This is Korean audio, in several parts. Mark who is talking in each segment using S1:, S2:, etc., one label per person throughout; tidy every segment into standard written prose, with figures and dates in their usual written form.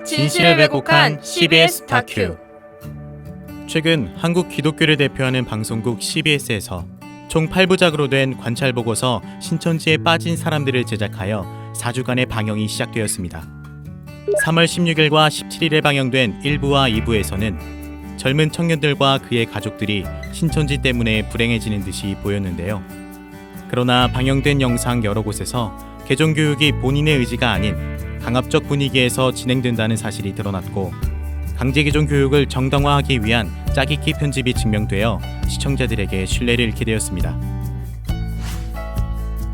S1: 진실을 왜곡한 CBS 다큐.
S2: 최근 한국 기독교를 대표하는 방송국 CBS에서 총 8부작으로 된 관찰보고서 신천지에 빠진 사람들을 제작하여 4주간의 방영이 시작되었습니다. 3월 16일과 17일에 방영된 1부와 2부에서는 젊은 청년들과 그의 가족들이 신천지 때문에 불행해지는 듯이 보였는데요. 그러나 방영된 영상 여러 곳에서 개종교육이 본인의 의지가 아닌 강압적 분위기에서 진행된다는 사실이 드러났고, 강제개종 교육을 정당화하기 위한 짜깁기 편집이 증명되어 시청자들에게 신뢰를 잃게 되었습니다.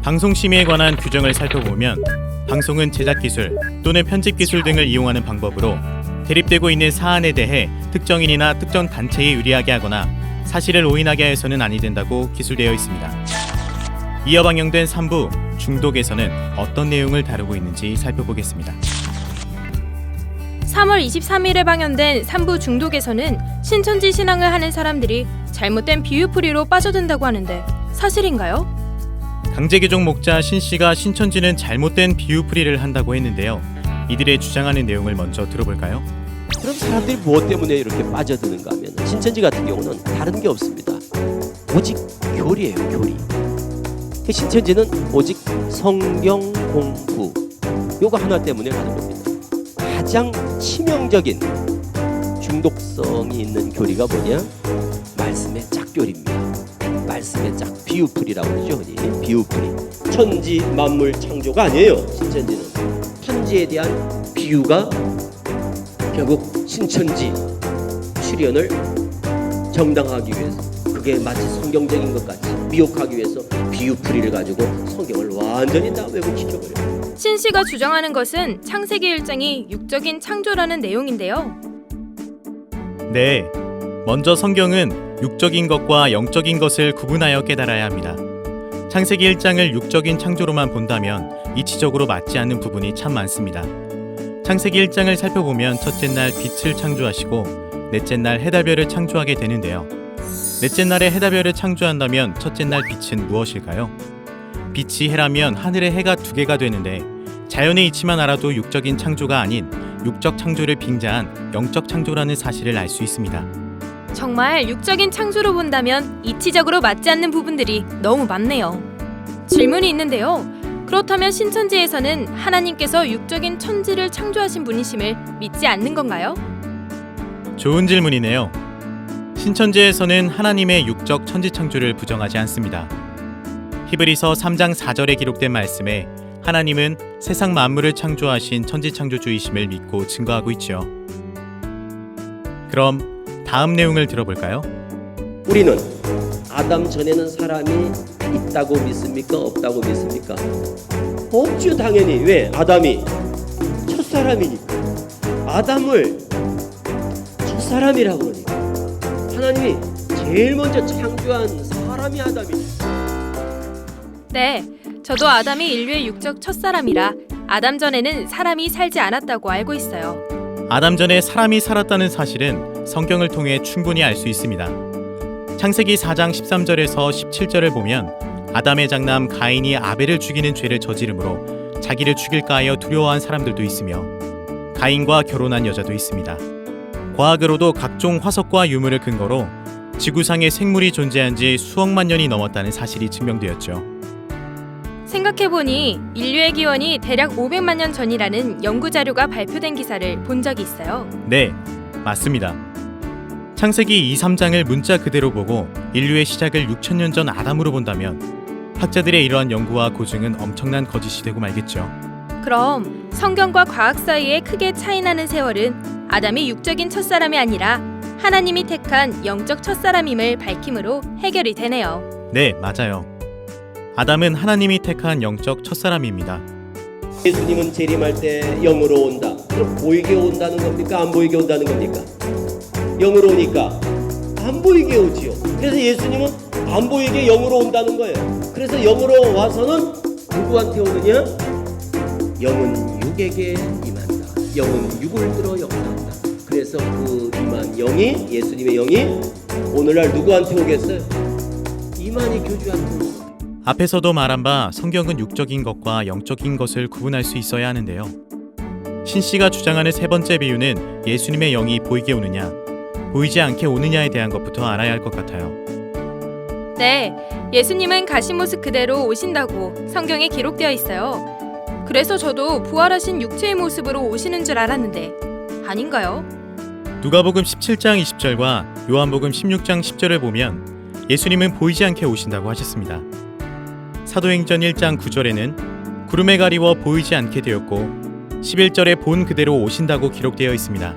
S2: 방송심의에 관한 규정을 살펴보면 방송은 제작기술 또는 편집기술 등을 이용하는 방법으로 대립되고 있는 사안에 대해 특정인이나 특정 단체에 유리하게 하거나 사실을 오인하게 해서는 아니 된다고 기술되어 있습니다. 이어 방영된 3부 중독에서는 어떤 내용을 다루고 있는지 살펴보겠습니다.
S1: 3월 23일에 방영된 3부 중독에서는 신천지 신앙을 하는 사람들이 잘못된 비유풀이로 빠져든다고 하는데 사실인가요?
S2: 강제개종 목자 신씨가 신천지는 잘못된 비유풀이를 한다고 했는데요. 이들의 주장하는 내용을 먼저 들어볼까요?
S3: 그럼 사람들이 무엇 때문에 이렇게 빠져드는가 하면 신천지 같은 경우는 다른 게 없습니다. 오직 교리예요, 교리. 신천지는 오직 성경 공부 요거 하나 때문에 가는 겁니다. 가장 치명적인 중독성이 있는 교리가 뭐냐? 말씀의 짝교리입니다. 말씀의 짝, 비유풀이라고 그러죠, 흔히. 비유풀이. 천지 만물 창조가 아니에요, 신천지는. 천지에 대한 비유가 결국 신천지 출현을 정당화하기 위해서, 그게 마치 성경적인 것 같이 미혹하기 위해서 비유풀이를 가지고 성경을 완전히 다 왜곡시켜버려요.
S1: 신 씨가 주장하는 것은 창세기 1장이 육적인 창조라는 내용인데요.
S2: 네, 먼저 성경은 육적인 것과 영적인 것을 구분하여 깨달아야 합니다. 창세기 1장을 육적인 창조로만 본다면 이치적으로 맞지 않는 부분이 참 많습니다. 창세기 1장을 살펴보면 첫째 날 빛을 창조하시고 넷째 날 해달별을 창조하게 되는데요. 넷째 날에 해달별을 창조한다면 첫째 날 빛은 무엇일까요? 빛이 해라면 하늘의 해가 두 개가 되는데, 자연의 이치만 알아도 육적인 창조가 아닌 육적 창조를 빙자한 영적 창조라는 사실을 알 수 있습니다.
S1: 정말 육적인 창조로 본다면 이치적으로 맞지 않는 부분들이 너무 많네요. 질문이 있는데요. 그렇다면 신천지에서는 하나님께서 육적인 천지를 창조하신 분이심을 믿지 않는 건가요?
S2: 좋은 질문이네요. 신천지에서는 하나님의 육적 천지 창조를 부정하지 않습니다. 히브리서 3장 4절에 기록된 말씀에 하나님은 세상 만물을 창조하신 천지 창조주이심을 믿고 증거하고 있죠. 그럼 다음 내용을 들어볼까요?
S3: 우리는 아담 전에는 사람이 있다고 믿습니까? 없다고 믿습니까? 없죠, 당연히. 왜? 아담이 첫사람이니까. 아담을 첫사람이라고 그러니까. 하나님이 제일 먼저 창조한 사람이 아담이죠.
S1: 네, 저도 아담이 인류의 육적 첫사람이라 아담 전에는 사람이 살지 않았다고 알고 있어요.
S2: 아담 전에 사람이 살았다는 사실은 성경을 통해 충분히 알 수 있습니다. 창세기 4장 13절에서 17절을 보면 아담의 장남 가인이 아벨을 죽이는 죄를 저지름으로 자기를 죽일까 하여 두려워한 사람들도 있으며, 가인과 결혼한 여자도 있습니다. 과학으로도 각종 화석과 유물을 근거로 지구상에 생물이 존재한 지 수억만 년이 넘었다는 사실이 증명되었죠.
S1: 생각해보니 인류의 기원이 대략 500만 년 전이라는 연구 자료가 발표된 기사를 본 적이 있어요.
S2: 네, 맞습니다. 창세기 2, 3장을 문자 그대로 보고 인류의 시작을 6천년 전 아담으로 본다면 학자들의 이러한 연구와 고증은 엄청난 거짓이 되고 말겠죠.
S1: 그럼 성경과 과학 사이에 크게 차이나는 세월은 아담이 육적인 첫사람이 아니라 하나님이 택한 영적 첫사람임을 밝힘으로 해결이 되네요.
S2: 네, 맞아요. 아담은 하나님이 택한 영적 첫사람입니다.
S3: 예수님은 재림할 때 영으로 온다. 그럼 보이게 온다는 겁니까? 안 보이게 온다는 겁니까? 영으로 오니까 안 보이게 오지요. 그래서 예수님은 안 보이게 영으로 온다는 거예요. 그래서 영으로 와서는 누구한테 오느냐? 영은 육에게 임한다. 영은 육을 들어 역사한다. 그래서 그 임한 영이, 예수님의 영이 오늘날 누구한테 오겠어요? 이만희 교주한테 오겠어요.
S2: 앞에서도 말한 바 성경은 육적인 것과 영적인 것을 구분할 수 있어야 하는데요. 신 씨가 주장하는 세 번째 비유는 예수님의 영이 보이게 오느냐, 보이지 않게 오느냐에 대한 것부터 알아야 할 것 같아요.
S1: 네, 예수님은 가신 모습 그대로 오신다고 성경에 기록되어 있어요. 그래서 저도 부활하신 육체의 모습으로 오시는 줄 알았는데 아닌가요?
S2: 누가복음 17장 20절과 요한복음 16장 10절을 보면 예수님은 보이지 않게 오신다고 하셨습니다. 사도행전 1장 9절에는 구름에 가리워 보이지 않게 되었고 11절에 본 그대로 오신다고 기록되어 있습니다.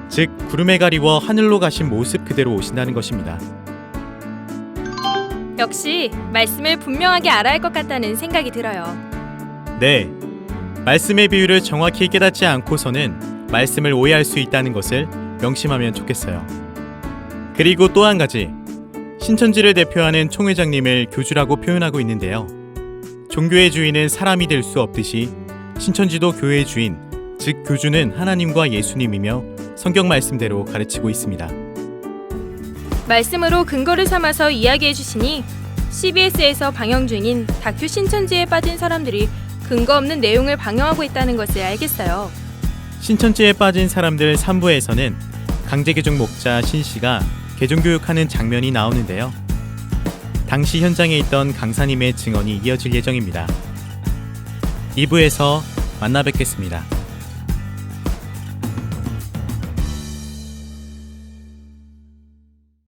S2: 즉 구름에 가리워 하늘로 가신 모습 그대로 오신다는 것입니다.
S1: 역시 말씀을 분명하게 알아야 할 것 같다는 생각이 들어요.
S2: 네, 말씀의 비유를 정확히 깨닫지 않고서는 말씀을 오해할 수 있다는 것을 명심하면 좋겠어요. 그리고 또 한 가지, 신천지를 대표하는 총회장님을 교주라고 표현하고 있는데요. 종교의 주인은 사람이 될 수 없듯이 신천지도 교회의 주인, 즉 교주는 하나님과 예수님이며 성경 말씀대로 가르치고 있습니다.
S1: 말씀으로 근거를 삼아서 이야기해 주시니 CBS에서 방영 중인 다큐 신천지에 빠진 사람들이 근거 없는 내용을 방영하고 있다는 것을 알겠어요.
S2: 신천지에 빠진 사람들 3부에서는 강제개종 목자 신 씨가 개종교육하는 장면이 나오는데요. 당시 현장에 있던 강사님의 증언이 이어질 예정입니다. 2부에서 만나 뵙겠습니다.